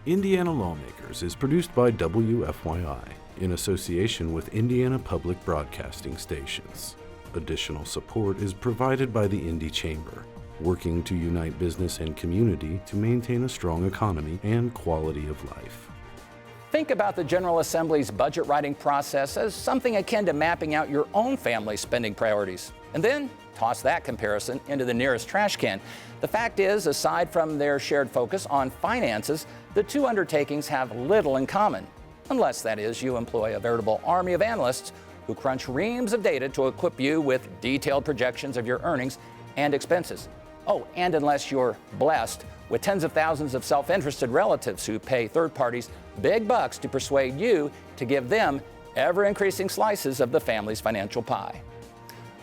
Indiana Lawmakers is produced by WFYI in association with Indiana Public Broadcasting Stations. Additional support is provided by the Indy Chamber, working to unite business and community to maintain a strong economy and quality of life. Think about the General Assembly's budget writing process as something akin to mapping out your own family's spending priorities, and then toss that comparison into the nearest trash can. The fact is, aside from their shared focus on finances, the two undertakings have little in common, unless, that is, you employ a veritable army of analysts who crunch reams of data to equip you with detailed projections of your earnings and expenses. Oh, and unless you're blessed with tens of thousands of self-interested relatives who pay third parties big bucks to persuade you to give them ever-increasing slices of the family's financial pie.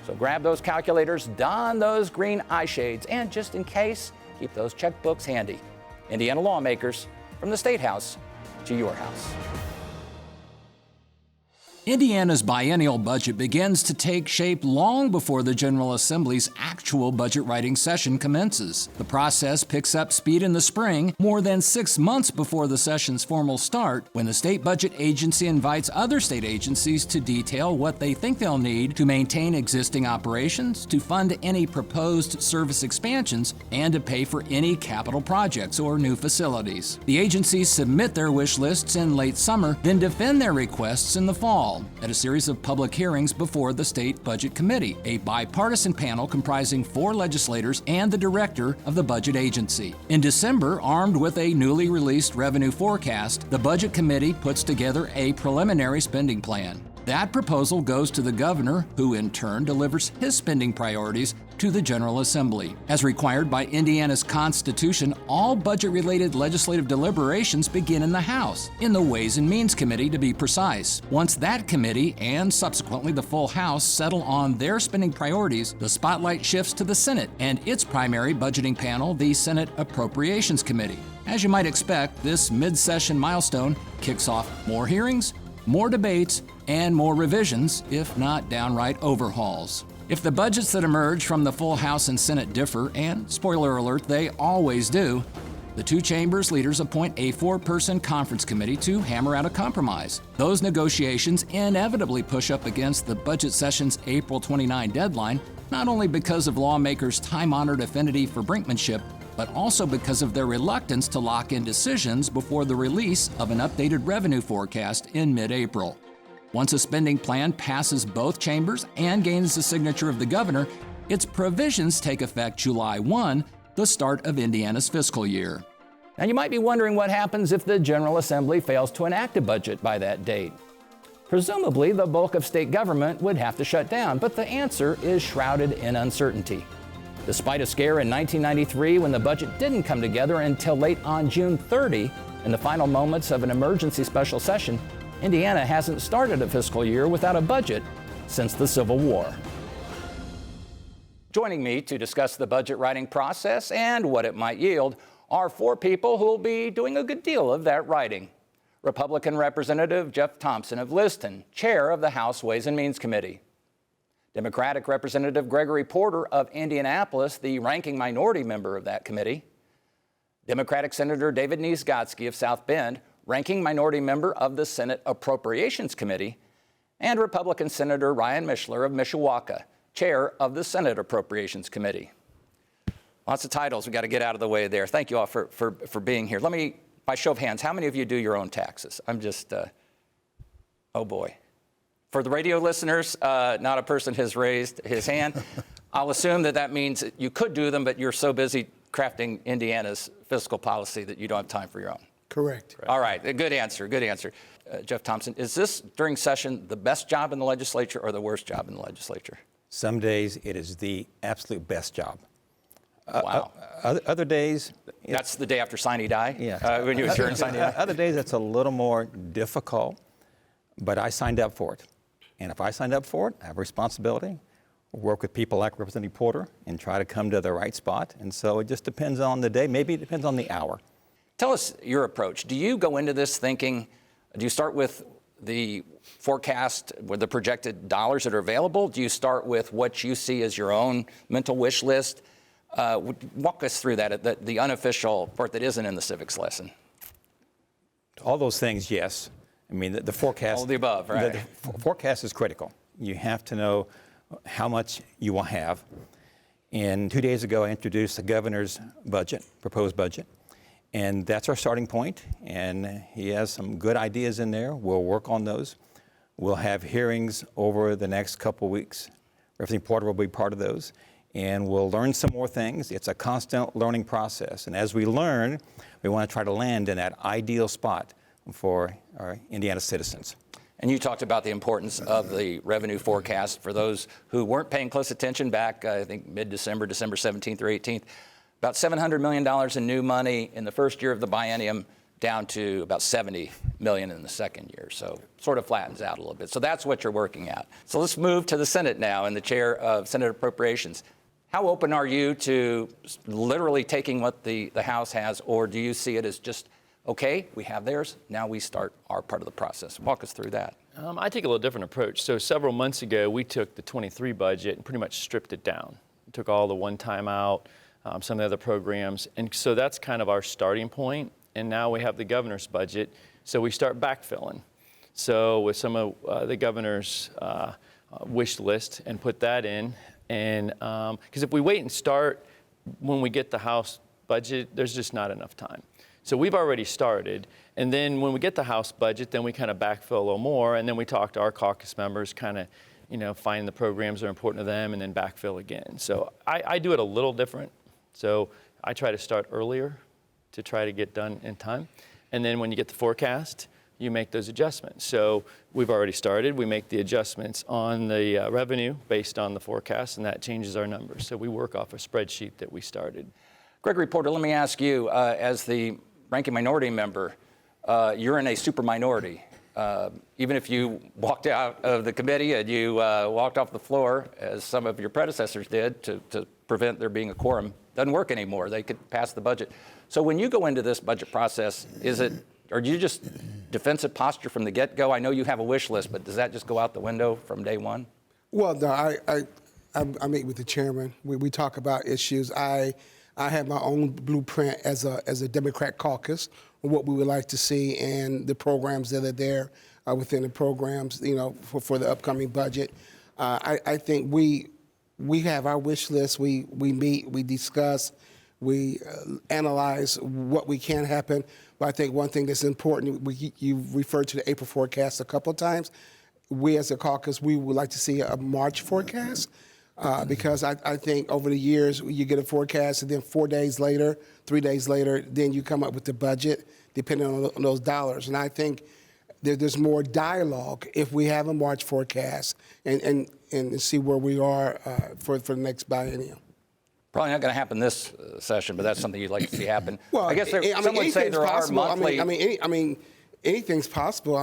So grab those calculators, don those green eye shades, and just in case, keep those checkbooks handy. Indiana Lawmakers, from the Statehouse to your house. Indiana's biennial budget begins to take shape long before the General Assembly's actual budget writing session commences. The process picks up speed in the spring, more than 6 months before the session's formal start, when the state budget agency invites other state agencies to detail what they think they'll need to maintain existing operations, to fund any proposed service expansions, and to pay for any capital projects or new facilities. The agencies submit their wish lists in late summer, then defend their requests in the fall at a series of public hearings before the State Budget Committee, a bipartisan panel comprising 4 legislators and the director of the budget agency. In December, armed with a newly released revenue forecast, the Budget Committee puts together a preliminary spending plan. That proposal goes to the governor, who in turn delivers his spending priorities to the General Assembly. As required by Indiana's Constitution, all budget-related legislative deliberations begin in the House, in the Ways and Means Committee to be precise. Once that committee, and subsequently the full House, settle on their spending priorities, the spotlight shifts to the Senate and its primary budgeting panel, the Senate Appropriations Committee. As you might expect, this mid-session milestone kicks off more hearings, more debates, and more revisions, if not downright overhauls. If the budgets that emerge from the full House and Senate differ, and spoiler alert, they always do, the two chambers leaders appoint a 4-person conference committee to hammer out a compromise. Those negotiations inevitably push up against the budget session's April 29 deadline, not only because of lawmakers' time-honored affinity for brinkmanship, but also because of their reluctance to lock in decisions before the release of an updated revenue forecast in mid-April. Once a spending plan passes both chambers and gains the signature of the governor, its provisions take effect July 1, the start of Indiana's fiscal year. Now, you might be wondering what happens if the General Assembly fails to enact a budget by that date. Presumably, the bulk of state government would have to shut down, but the answer is shrouded in uncertainty. Despite a scare in 1993 when the budget didn't come together until late on June 30, in the final moments of an emergency special session, Indiana hasn't started a fiscal year without a budget since the Civil War. Joining me to discuss the budget writing process and what it might yield are 4 people who will be doing a good deal of that writing. Republican Representative Jeff Thompson of Lizton, chair of the House Ways and Means Committee. Democratic Representative Gregory Porter of Indianapolis, the ranking minority member of that committee. Democratic Senator David Niezgodski of South Bend, ranking minority member of the Senate Appropriations Committee, and Republican Senator Ryan Mishler of Mishawaka, chair of the Senate Appropriations Committee. Lots of titles we got to get out of the way there. Thank you all for being here. Let me, by show of hands, how many of you do your own taxes? I'm just, oh boy. For the radio listeners, not a person has raised his hand. I'll assume that means you could do them, but you're so busy crafting Indiana's fiscal policy that you don't have time for your own. Correct. All right, good answer. Jeff Thompson, is this, during session, the best job in the legislature or the worst job in the legislature? Some days it is the absolute best job. Wow. Other days... That's the day after sine die? Yeah. When you adjourn sine die? Other days it's a little more difficult, but I signed up for it. And if I signed up for it, I have a responsibility. Work with people like Representative Porter and try to come to the right spot. And so it just depends on the day. Maybe it depends on the hour. Tell us your approach. Do you go into this thinking, do you start with the forecast with the projected dollars that are available? Do you start with what you see as your own mental wish list? Walk us through that, the unofficial part that isn't in the civics lesson. all those things, yes. I mean, the forecast. All of the above, right? The forecast is critical. You have to know how much you will have. And 2 days ago, I introduced the governor's budget, proposed budget. And that's our starting point. And he has some good ideas in there. We'll work on those. We'll have hearings over the next couple weeks. Representative Porter will be part of those. And we'll learn some more things. It's a constant learning process. And as we learn, we want to try to land in that ideal spot for our Indiana citizens. And you talked about the importance of the revenue forecast. For those who weren't paying close attention back, I think mid-December, December 17th or 18th, about $700 million in new money in the first year of the biennium, down to about $70 million in the second year. So sort of flattens out a little bit. So that's what you're working at. So let's move to the Senate now and the chair of Senate Appropriations. How open are you to literally taking what the House has, or do you see it as just, okay, we have theirs, now we start our part of the process? Walk us through that. I take a little different approach. So several months ago, we took the 23 budget and pretty much stripped it down. We took all the one-time out, some of the other programs. And so that's kind of our starting point. And now we have the governor's budget, so we start backfilling. So with some of the governor's wish list and put that in. And because if we wait and start when we get the House budget, there's just not enough time. So we've already started. And then when we get the House budget, then we kind of backfill a little more. And then we talk to our caucus members, kind of, find the programs that are important to them and then backfill again. So I do it a little different. So I try to start earlier to try to get done in time. And then when you get the forecast, you make those adjustments. So we've already started. We make the adjustments on the revenue based on the forecast, and that changes our numbers. So we work off a spreadsheet that we started. Gregory Porter, let me ask you, as the ranking minority member, you're in a super minority. Even if you walked out of the committee and you walked off the floor, as some of your predecessors did, to prevent there being a quorum, doesn't work anymore. They could pass the budget. So when you go into this budget process, or do you just defensive posture from the get-go? I know you have a wish list, but does that just go out the window from day one? Well, no, I meet with the chairman. We talk about issues. I have my own blueprint as a Democrat caucus, what we would like to see and the programs that are there within the programs, for the upcoming budget. I think we have our wish list. We meet, we discuss, we analyze what we can happen. But I think one thing that's important, you referred to the April forecast a couple of times. We as a caucus, we would like to see a March forecast. Because I think over the years, you get a forecast, and then 4 days later, 3 days later, then you come up with the budget, depending on those dollars. And I think there's more dialogue if we have a March forecast and see where we are for the next biennium. Probably not going to happen this session, but that's something you'd like to see happen. Well, I guess some would say there are monthly. Anything's possible.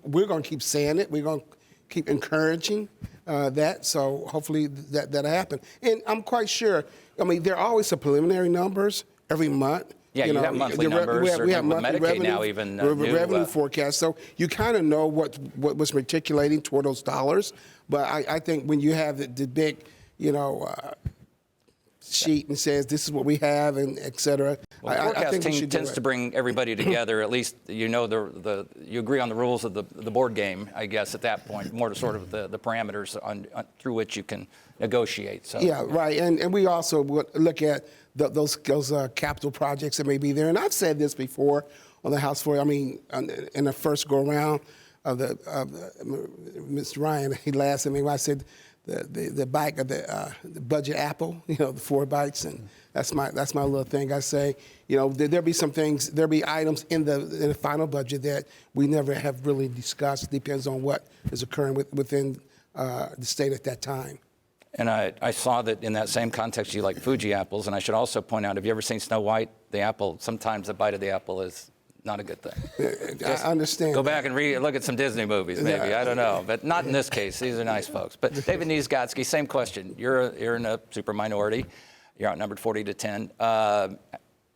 We're going to keep saying it. We're going to keep encouraging that. So hopefully that'll happen. And I'm quite sure. There are always some preliminary numbers every month. Yeah, you have monthly numbers. We have monthly Medicaid revenue, now even revenue forecast. So you kind of know what was matriculating toward those dollars. But I think when you have the big, sheet and says this is what we have and et cetera. Well, the forecasting tends to bring everybody together. At least you agree on the rules of the board game, I guess, at that point, more to sort of the parameters through which you can negotiate. So yeah, right. And we also look at those capital projects that may be there. And I've said this before on the House floor. In the first go around of Mr. Ryan, he laughed at me when I said the bite of the budget apple, the 4 bites, and that's my little thing. I say, there'll be some things, there'll be items in the final budget that we never have really discussed. Depends on what is occurring within the state at that time. And I saw that in that same context, you like Fuji apples. And I should also point out, have you ever seen Snow White? The apple, sometimes the bite of the apple is not a good thing. I understand. Go back and look at some Disney movies, maybe. I don't know. But not in this case. These are nice folks. But David Niezgodski, same question. You're in a super minority. You're outnumbered 40-10.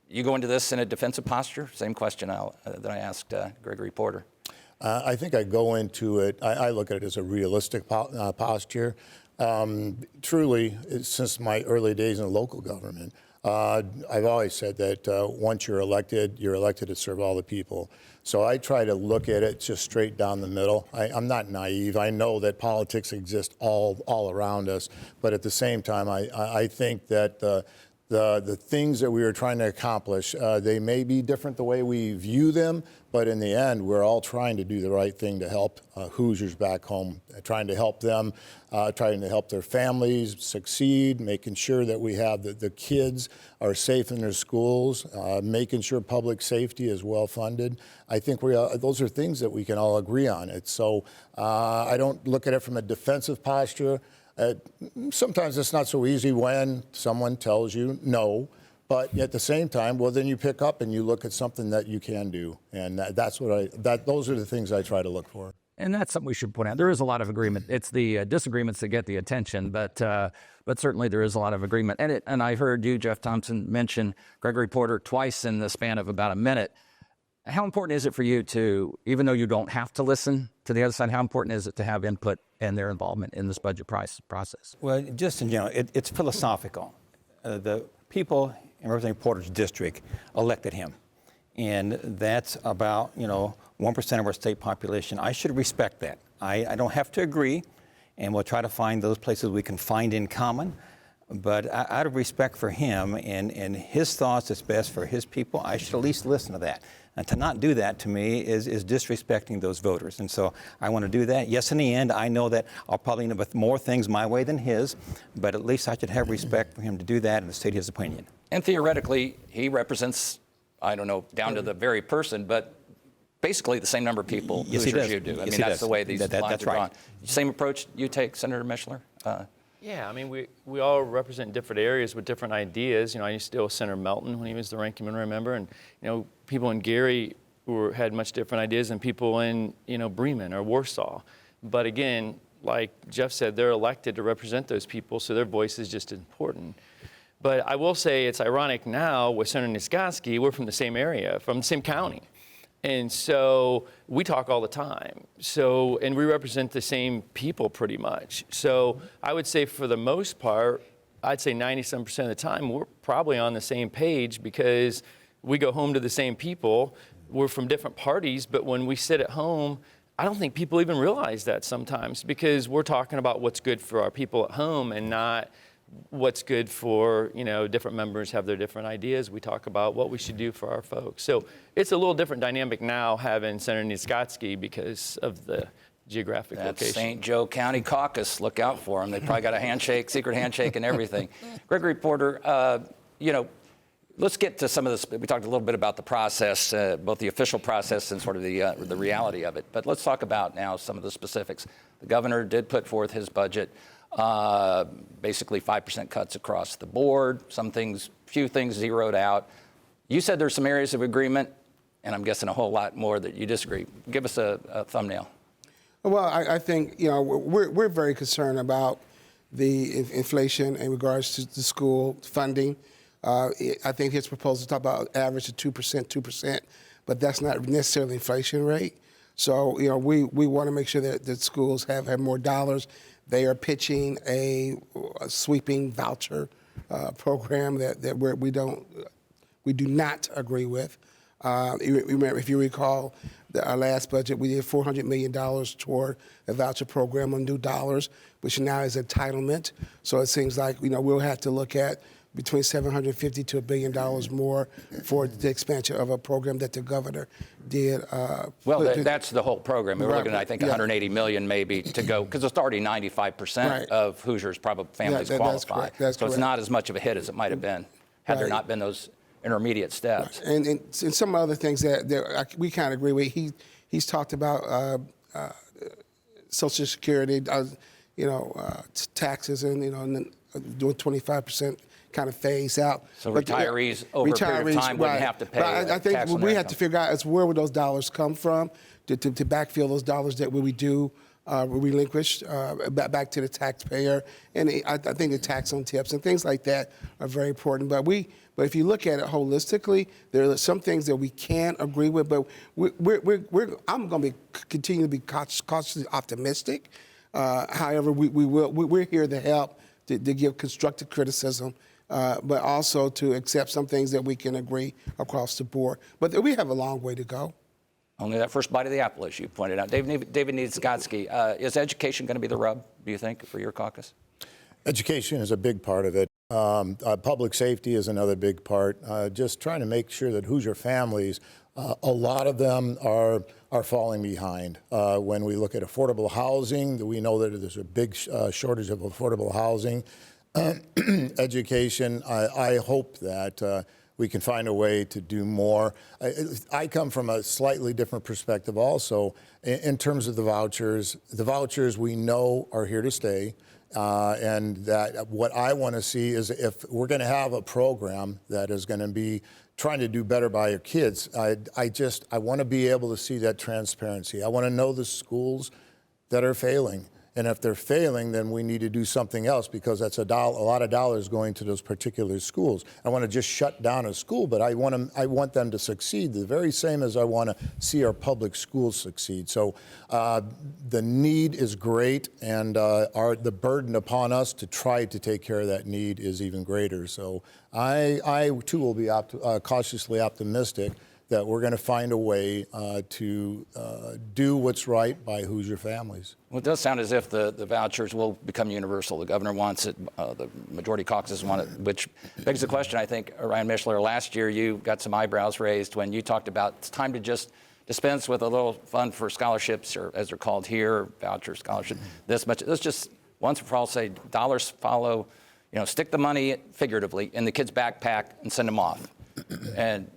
You go into this in a defensive posture? Same question that I asked Gregory Porter. I think I go into it, I look at it as a realistic posture. Truly, since my early days in local government, I've always said that once you're elected to serve all the people. So I try to look at it just straight down the middle. I'm not naive. I know that politics exists all around us, but at the same time, I think that the things that we are trying to accomplish, they may be different the way we view them, but in the end, we're all trying to do the right thing to help Hoosiers back home, trying to help them, trying to help their families succeed, making sure that we have the kids are safe in their schools, making sure public safety is well funded. I think those are things that we can all agree on. So I don't look at it from a defensive posture. Sometimes it's not so easy when someone tells you no, but at the same time, well, then you pick up and you look at something that you can do, and those are the things I try to look for. And that's something we should point out. There is a lot of agreement. It's the disagreements that get the attention, but certainly there is a lot of agreement. And I heard you, Jeff Thompson, mention Gregory Porter twice in the span of about a minute. How important is it for you to, even though you don't have to listen to the other side, how important is it to have input and their involvement in this budget process? Well, just in general, it's philosophical. The people in Representative Porter's district elected him, and that's about 1% of our state population. I should respect that. I don't have to agree, and we'll try to find those places we can find in common. But out of respect for him and his thoughts that's best for his people, I should at least listen to that. And to not do that, to me, is disrespecting those voters. And so I want to do that. Yes, in the end, I know that I'll probably end up with more things my way than his, but at least I should have respect for him to do that and to state his opinion. And theoretically, he represents, I don't know, down to the very person, but basically the same number of people Yes, he does. you do. I Yes, mean, he that's does. the way these lines that's are right. drawn. Same approach you take, Senator Mishler? Yeah, I mean, we all represent different areas with different ideas. I used to deal with Senator Melton when he was the ranking member, remember, and people in Gary had much different ideas than people in Bremen or Warsaw. But again, like Jeff said, they're elected to represent those people, so their voice is just important. But I will say it's ironic now with Senator Niezgodski, we're from the same area, from the same county. And so we talk all the time. And we represent the same people pretty much. So I would say for the most part, I'd say 97% of the time, we're probably on the same page because we go home to the same people. We're from different parties, but when we sit at home, I don't think people even realize that sometimes because we're talking about what's good for our people at home and not what's good for, different members have their different ideas. We talk about what we should do for our folks. So it's a little different dynamic now having Senator Niezgodski because of the geographic location. St. Joe County Caucus. Look out for them. They probably got a handshake, secret handshake and everything. Gregory Porter, let's get to some of this. We talked a little bit about the process, both the official process and sort of the reality of it. But let's talk about now some of the specifics. The governor did put forth his budget. Basically 5% cuts across the board, few things zeroed out. You said there's some areas of agreement, and I'm guessing a whole lot more that you disagree. Give us a thumbnail. Well, I think, we're very concerned about the inflation in regards to the school funding. I think his proposal talk about average of 2%, but that's not necessarily inflation rate. So, we want to make sure that the schools have more dollars. They are pitching a sweeping voucher program that we do not agree with. Remember, if you recall, our last budget, we did $400 million toward a voucher program on new dollars, which now is entitlement. So it seems like we'll have to look at between $750 to $1 billion more for the expansion of a program that the governor did. That's the whole program. We're looking at, I think, $180 million maybe to go, because it's already 95% of Hoosiers' families qualify. That's so it's not as much of a hit as it might have been had there not been those intermediate steps. Right. And some other things that we kind of agree with. He's talked about Social Security, taxes, and doing 25%. Kind of phase out. So retirees over a period of time wouldn't have to pay. But I think what we have to figure out is where would those dollars come from to backfill those dollars that we do relinquish back to the taxpayer. And I think the tax on tips and things like that are very important. But if you look at it holistically, there are some things that we can agree with. But I'm going to continue to be cautiously optimistic. However, we're here to help to give constructive criticism but also to accept some things that we can agree across the board. But we have a long way to go. Only that first bite of the apple, as you pointed out. David Niezgodski, is education going to be the rub, do you think, for your caucus? Education is a big part of it. Public safety is another big part. Just trying to make sure that Hoosier families, a lot of them are falling behind. When we look at affordable housing, we know that there's a big shortage of affordable housing. Education, I hope that we can find a way to do more. I come from a slightly different perspective also in terms of the vouchers. The vouchers we know are here to stay. And that what I want to see is if we're going to have a program that is going to be trying to do better by your kids, I want to be able to see that transparency. I want to know the schools that are failing. And if they're failing, then we need to do something else because that's a lot of dollars going to those particular schools. I want to just shut down a school, but I want them to succeed the very same as I want to see our public schools succeed. So the need is great, and the burden upon us to try to take care of that need is even greater. So I too will be cautiously optimistic that we're going to find a way to do what's right by Hoosier families. Well, it does sound as if the vouchers will become universal. The governor wants it, the majority caucuses want it, which begs the question, I think, Ryan Mishler, last year you got some eyebrows raised when you talked about it's time to just dispense with a little fund for scholarships, or as they're called here, voucher scholarship, this much. Let's just once and for all say dollars follow, stick the money figuratively in the kid's backpack and send them off. And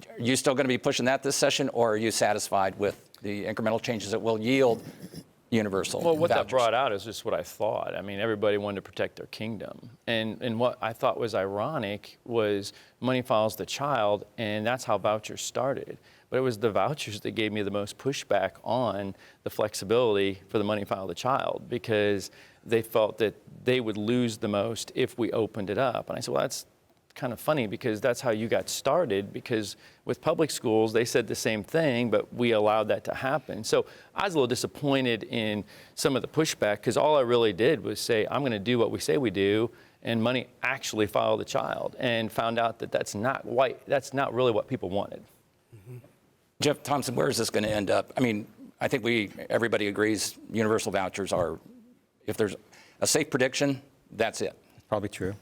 are you still going to be pushing that this session, or are you satisfied with the incremental changes that will yield universal Well, what vouchers? that brought out is just what I thought. I mean, everybody wanted to protect their kingdom. And what I thought was ironic was money follows the child, and that's how vouchers started. But it was the vouchers that gave me the most pushback on the flexibility for the money follow the child, because they felt that they would lose the most if we opened it up. And I said, well, that's kind of funny because that's how you got started, because with public schools they said the same thing, but we allowed that to happen. So I was a little disappointed in some of the pushback, because all I really did was say I'm going to do what we say we do, and money actually follow the child, and found out that that's not really what people wanted. Mm-hmm. Jeff Thompson, where is this going to end up? I mean, I think everybody agrees universal vouchers are, if there's a safe prediction, that's it. Probably true.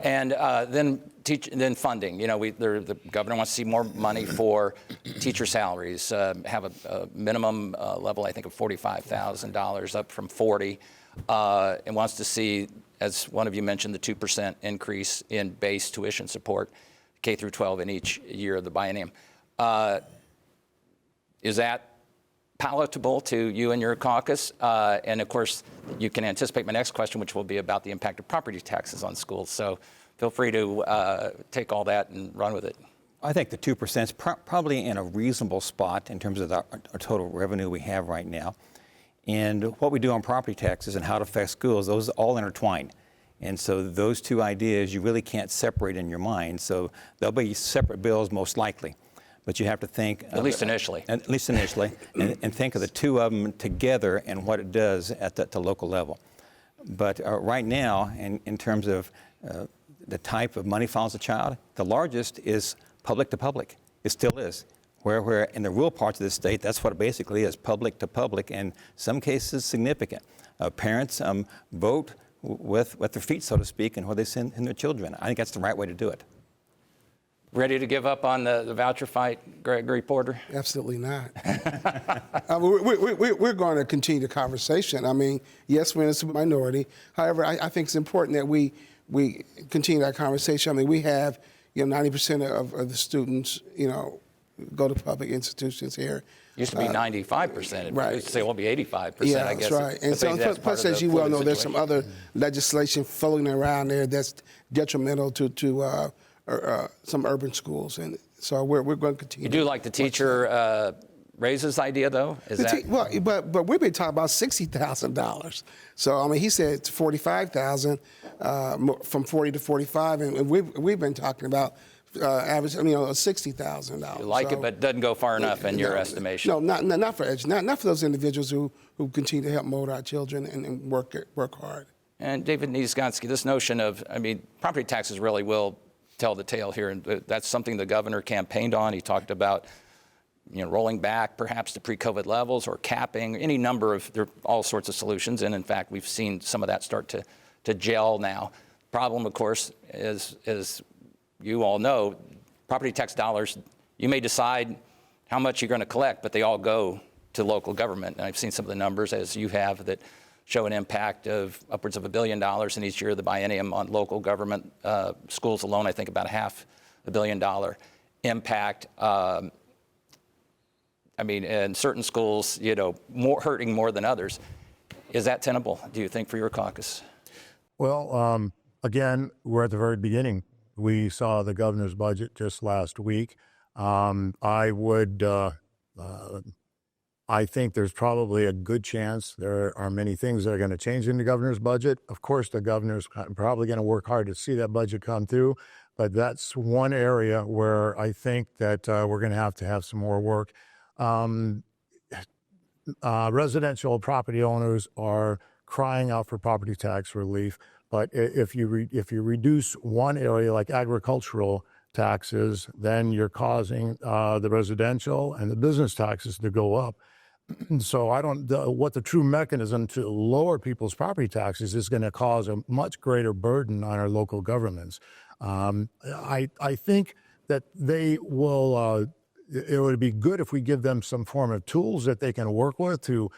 And then funding. The governor wants to see more money for teacher salaries. Have a minimum level, I think, of $45,000, up from $40,000, and wants to see, as one of you mentioned, the 2% increase in base tuition support, K through 12 in each year of the biennium. Is that palatable to you and your caucus? And of course, you can anticipate my next question, which will be about the impact of property taxes on schools. So feel free to take all that and run with it. I think the 2% is probably in a reasonable spot in terms of our total revenue we have right now. And what we do on property taxes and how it affects schools, those are all intertwined. And so those two ideas you really can't separate in your mind. So they'll be separate bills most likely. But you have to think, at least initially, and think of the two of them together and what it does at the local level. But right now, in terms of the type of money follows the child, the largest is public to public. It still is. Where in the rural parts of the state, that's what it basically is, public to public, and some cases significant. Parents vote with their feet, so to speak, and where they send in their children. I think that's the right way to do it. Ready to give up on the voucher fight, Gregory Porter? Absolutely not. We're going to continue the conversation. I mean, yes, we're in a minority. However, I think it's important that we continue that conversation. I mean, we have 90% of the students, go to public institutions here. Used to be 95%. Right. Used to say it will be 85%, yeah, I guess. That's right. And so, plus, as you well know, there's some other legislation floating around there that's detrimental to some urban schools, and so we're going to continue. You do like the teacher raises idea, though? But we've been talking about $60,000. So I mean, he said it's $45,000 from 40 to 45, and we've been talking about average, $60,000. You like it, but it doesn't go far enough in your estimation. No, not for those individuals who continue to help mold our children and work hard. And David Niezgodski, this notion of, property taxes really will tell the tale here, and that's something the governor campaigned on. He talked about, rolling back perhaps to pre-COVID levels or capping, any number of, there are all sorts of solutions, and in fact, we've seen some of that start to gel now. Problem, of course, is, as you all know, property tax dollars, you may decide how much you're going to collect, but they all go to local government. And I've seen some of the numbers, as you have, that show an impact of upwards of $1 billion in each year of the biennium on local government. Schools alone, I think about $500 million impact. In certain schools, hurting more than others. Is that tenable, do you think, for your caucus? Well, again, we're at the very beginning. We saw the governor's budget just last week. I think there's probably a good chance there are many things that are going to change in the governor's budget. Of course, the governor's probably going to work hard to see that budget come through, but that's one area where I think that we're going to have some more work. Residential property owners are crying out for property tax relief, but if you reduce one area like agricultural taxes, then you're causing the residential and the business taxes to go up. So I don't, what the true mechanism to lower people's property taxes is going to cause a much greater burden on our local governments. I think that they will, it would be good if we give them some form of tools that they can work with to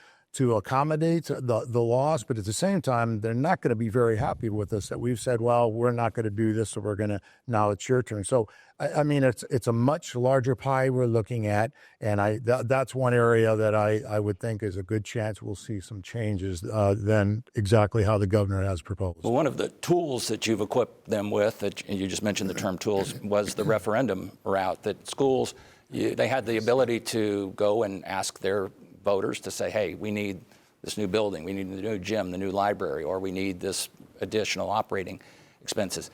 accommodate the loss, but at the same time, they're not going to be very happy with us that we've said, well, we're not going to do this, so we're going to, now it's your turn. So, it's a much larger pie we're looking at, and that's one area that I would think is a good chance we'll see some changes than exactly how the governor has proposed. Well, one of the tools that you've equipped them with, and you just mentioned the term tools, was the referendum route, that schools, they had the ability to go and ask their voters to say, hey, we need this new building, we need the new gym, the new library, or we need this additional operating expenses.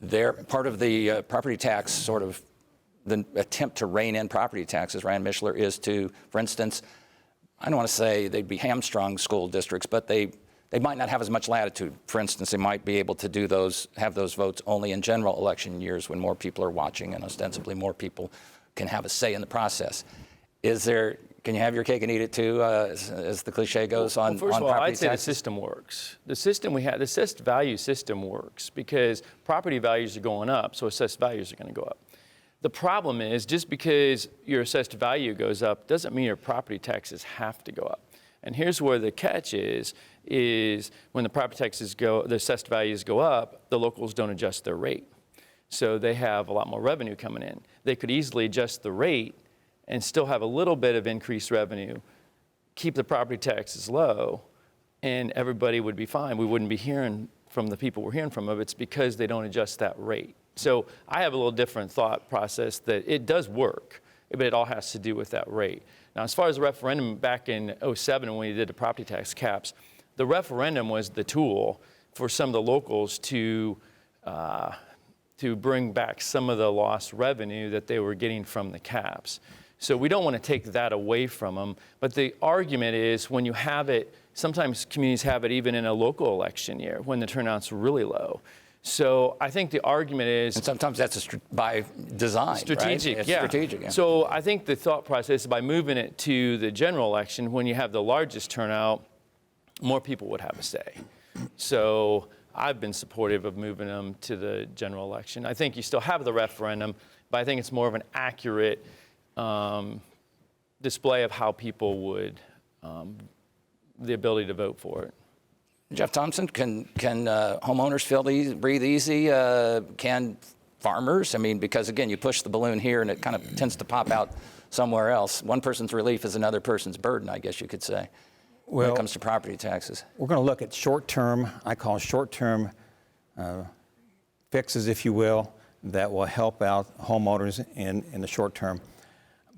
They're part of the property tax, sort of the attempt to rein in property taxes, Ryan Mishler, is to, for instance, I don't want to say they'd be hamstrung school districts, but they might not have as much latitude. For instance, they might be able to have those votes only in general election years when more people are watching and ostensibly more people can have a say in the process. Can you have your cake and eat it too, as the cliche goes on property taxes? First of all, I'd say the system works. The system we have, the assessed value system works because property values are going up, so assessed values are going to go up. The problem is just because your assessed value goes up doesn't mean your property taxes have to go up. And here's where the catch is when the property taxes the assessed values go up, the locals don't adjust their rate. So they have a lot more revenue coming in. They could easily adjust the rate and still have a little bit of increased revenue, keep the property taxes low, and everybody would be fine. We wouldn't be hearing from the people we're hearing from of it's because they don't adjust that rate. So I have a little different thought process that it does work, but it all has to do with that rate. Now, as far as the referendum back in 2007 when we did the property tax caps, the referendum was the tool for some of the locals to bring back some of the lost revenue that they were getting from the caps. So we don't want to take that away from them. But the argument is when you have it, sometimes communities have it even in a local election year when the turnout's really low. So I think the argument is... And sometimes that's by design, strategic, right? Yeah. Strategic, yeah. So I think the thought process is by moving it to the general election, when you have the largest turnout, more people would have a say. So I've been supportive of moving them to the general election. I think you still have the referendum, but I think it's more of an accurate display of how people would, the ability to vote for it. Jeff Thompson, can homeowners breathe easy? Can farmers? Because again, you push the balloon here and it kind of tends to pop out somewhere else. One person's relief is another person's burden, I guess you could say, when it comes to property taxes. We're going to look at short-term, I call short-term fixes, if you will, that will help out homeowners in the short term.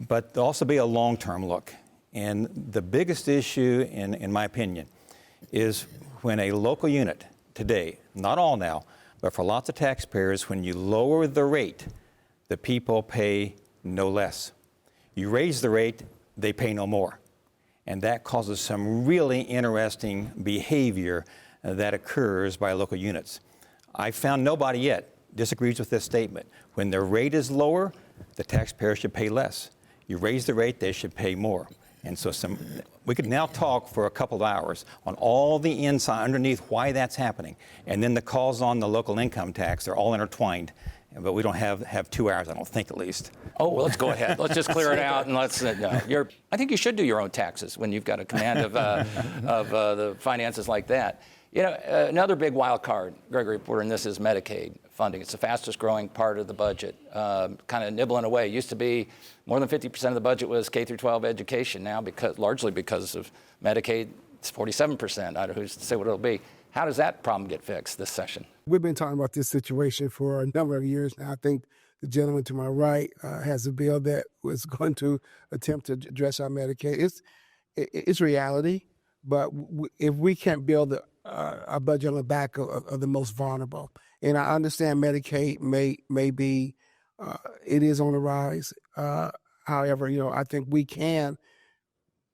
But there'll also be a long-term look. And the biggest issue, in my opinion, is when a local unit today, not all now, but for lots of taxpayers, when you lower the rate, the people pay no less. You raise the rate, they pay no more. And that causes some really interesting behavior that occurs by local units. I found nobody yet disagrees with this statement. When the rate is lower, the taxpayer should pay less. You raise the rate, they should pay more. And so we could now talk for a couple of hours on all the inside underneath why that's happening. And then the calls on the local income tax, they're all intertwined. But we don't have 2 hours, I don't think, at least. Oh, well, let's go ahead. Let's just clear it out, and let's. I think you should do your own taxes when you've got a command of the finances like that. You know, another big wild card, Gregory Porter, and this is Medicaid funding. It's the fastest growing part of the budget, kind of nibbling away. It used to be more than 50% of the budget was K through 12 education. Now, largely because of Medicaid, it's 47%. I don't know who's to say what it'll be. How does that problem get fixed this session? We've been talking about this situation for a number of years now. I think the gentleman to my right has a bill that was going to attempt to address our Medicaid. It's reality, but if we can't build a budget on the back of the most vulnerable, and I understand Medicaid may be, it is on the rise. However, I think we can,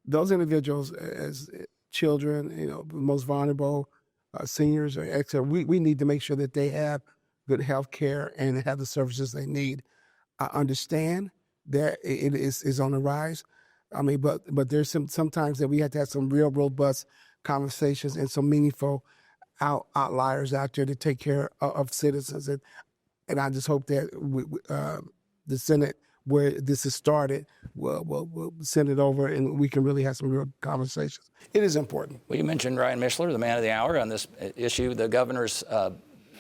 those individuals as children, the most vulnerable, seniors, etc. We need to make sure that they have good health care and have the services they need. I understand that it is on the rise. I mean, but there's sometimes that we have to have some real robust conversations and some meaningful outliers out there to take care of citizens. And I just hope that the Senate, where this is started, will send it over and we can really have some real conversations. It is important. Well, you mentioned Ryan Mishler, the man of the hour on this issue, the governor's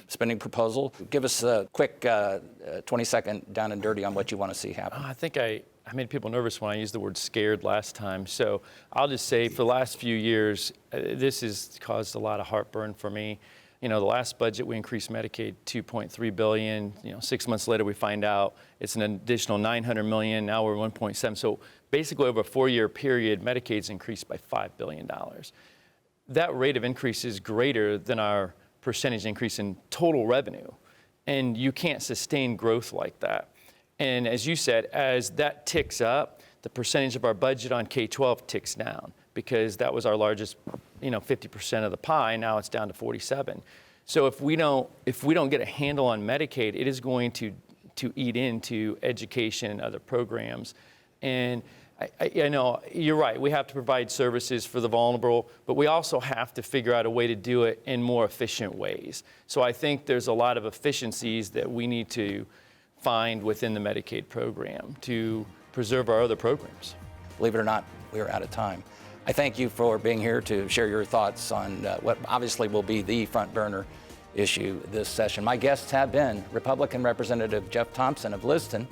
spending proposal. Give us a quick 20-second down and dirty on what you want to see happen. I think I made people nervous when I used the word scared last time. So I'll just say for the last few years, this has caused a lot of heartburn for me. The last budget we increased Medicaid $2.3 billion. 6 months later we find out it's an additional $900 million. Now we're 1.7. So basically over a 4-year period, Medicaid's increased by $5 billion. That rate of increase is greater than our percentage increase in total revenue. And you can't sustain growth like that. And as you said, as that ticks up, the percentage of our budget on K-12 ticks down because that was our largest, 50% of the pie. Now it's down to 47. So if we don't get a handle on Medicaid, it is going to eat into education and other programs. And I know you're right. We have to provide services for the vulnerable, but we also have to figure out a way to do it in more efficient ways. So I think there's a lot of efficiencies that we need to find within the Medicaid program to preserve our other programs. Believe it or not, we are out of time. I thank you for being here to share your thoughts on what obviously will be the front burner issue this session. My guests have been Republican Representative Jeff Thompson of Lizton,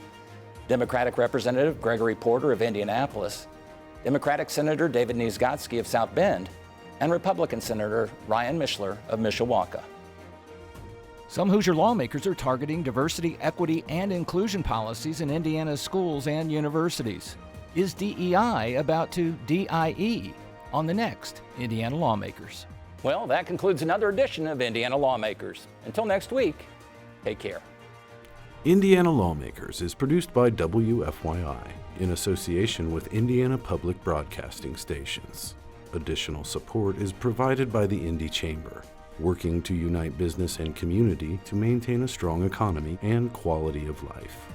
Democratic Representative Gregory Porter of Indianapolis, Democratic Senator David Niezgodski of South Bend, and Republican Senator Ryan Mishler of Mishawaka. Some Hoosier lawmakers are targeting diversity, equity, and inclusion policies in Indiana's schools and universities. Is DEI about to DIE on the next Indiana Lawmakers? Well, that concludes another edition of Indiana Lawmakers. Until next week, take care. Indiana Lawmakers is produced by WFYI in association with Indiana Public Broadcasting Stations. Additional support is provided by the Indy Chamber, working to unite business and community to maintain a strong economy and quality of life.